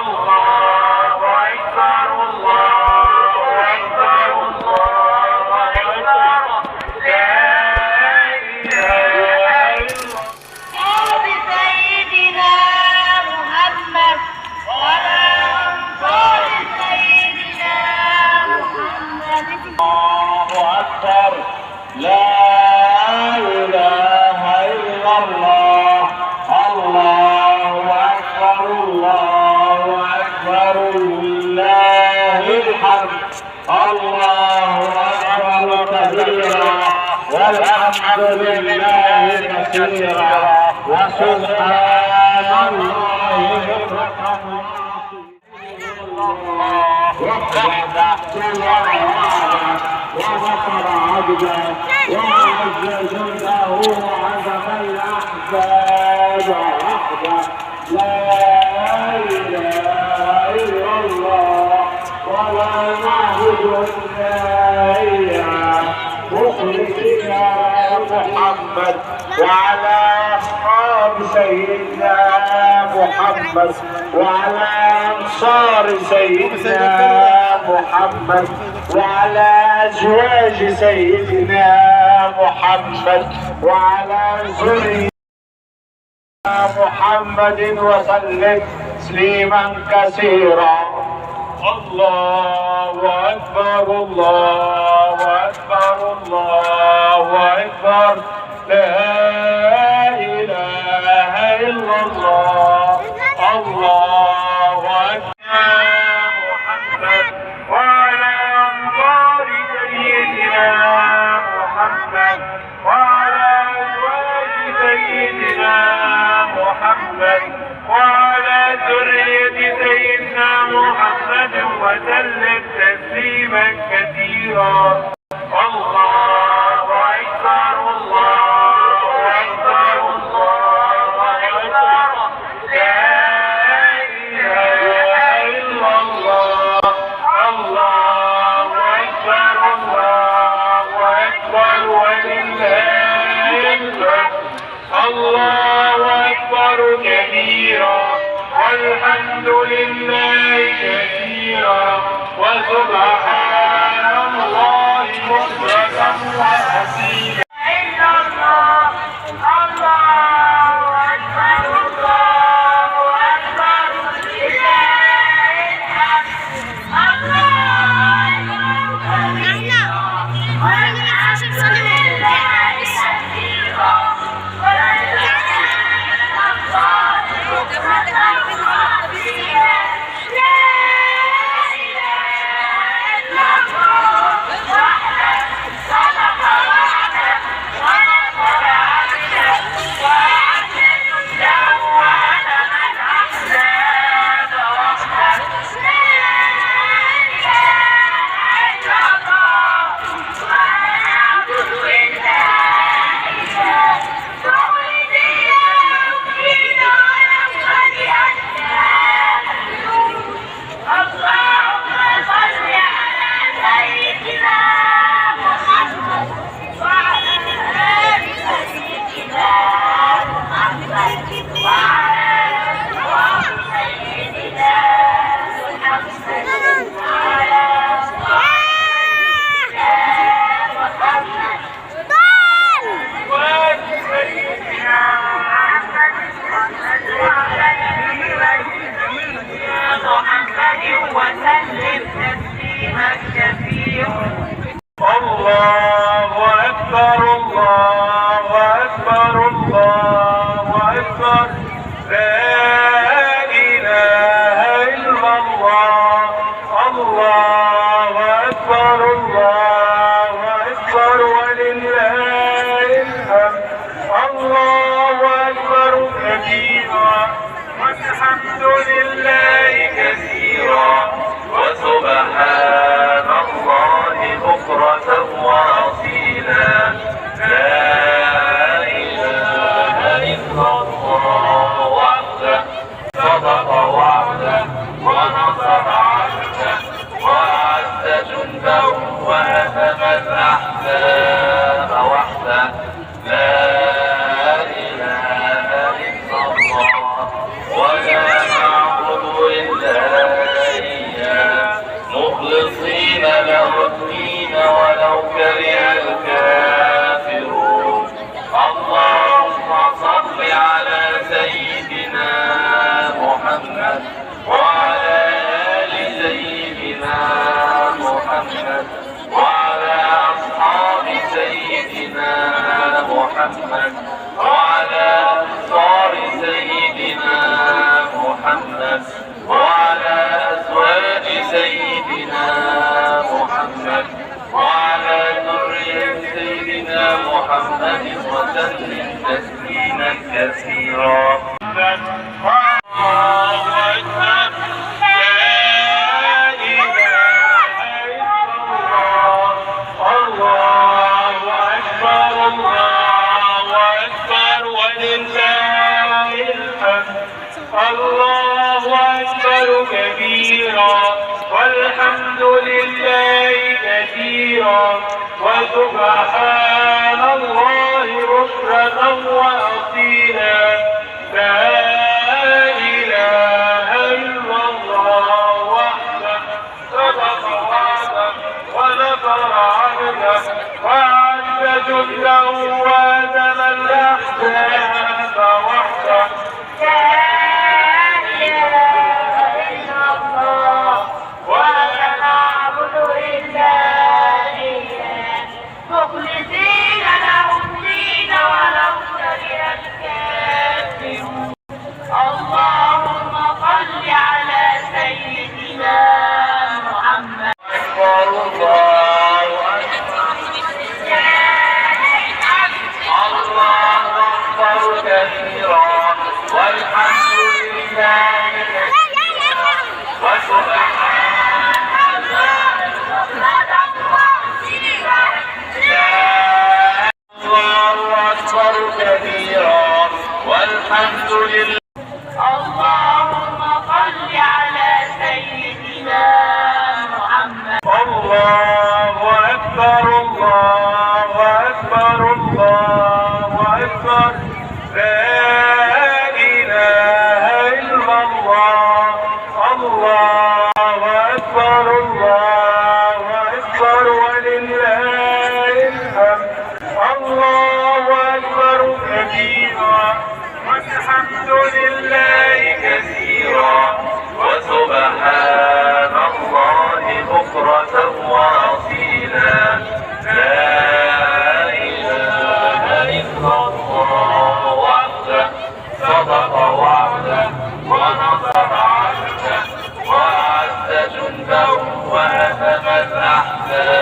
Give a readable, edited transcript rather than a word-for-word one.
الله أكبر الله أكبر الله أكبر لا إله إلا الله بسيدنا محمد وعلى أنصار سيدنا محمد. الله أكبر لا إله إلا الله الله أكبر الله أكبر لله الحمد الله أكبر كبيرا والحمد لله كثيرا وسبحان الله بكرة وغفر عبده وعز جنده وعزم الأحزاب وحده لا إله إلا الله ولا نعبد إلا إياه مخلصين محمد وعلى أصحاب سيدنا محمد وعلى أنصار سيدنا محمد وعلى أزواج سيدنا محمد وعلى ذرية محمد وسلم تسليما كثيرا. الله أكبر الله أكبر الله أكبر لا إله إلا الله الله أكبر محمد وعلى أنصار سيدنا محمد وعلى أزواج سيدنا محمد وعلى ذرية سيدنا محمد وسلم تسليما كثيرا. الله أكبر الله أكبر الله أكبر لا إله إلا الله الله أكبر الله أكبر ولله الحمد الله أكبر كبيرا والحمد لله كثيرا وسبحان الله بكرة وأصيلا. إلا الله الله أكبر الله أكبر لله الحمد الله أكبر وسلم تسليما كثيرا. الله أكبر الله أكبر الله أكبر لا إله إلا الله الله أكبر الله أكبر ولله الحمد الله أكبر كبيرا والحمد لله كثيرا وسبحان الله وعلى أزواج سيدنا محمد وعلى ذرية سيدنا محمد وسلم تسليما كثيرا. الله أكبر لا إله إلا الله. الله أكبر الله أكبر ولله الحمد. الله أكبر كبيرا والحمد لله كثيرا وسبحان الله بكرة وأصيلا. لا إله إلا الله وحده صدق وعده ونصر عبده وأعز جنده وهزم الأحزاب وحده. مخلصين له الدين ولو كره الكافرون. اللهم صل على سيدنا محمد. أكبر الله أكبر. الله أكبر كثيرا والحمد لله كثيرا وسبحان الله أكبر كبيرا والحمد لله. اللهم صل على سيدنا محمد. الله أكبر الله أكبر الله أكبر لا إله إلا الله. الله أكبر الله أكبر ولله الحمد. الله أكبر كبيرا والحمد لله كثيرا وسبحان الله بكرة وأصيلا. لا إله إلا الله وحده صدق وعده ونصر عبده وأعز جنده وهزم الأحزاب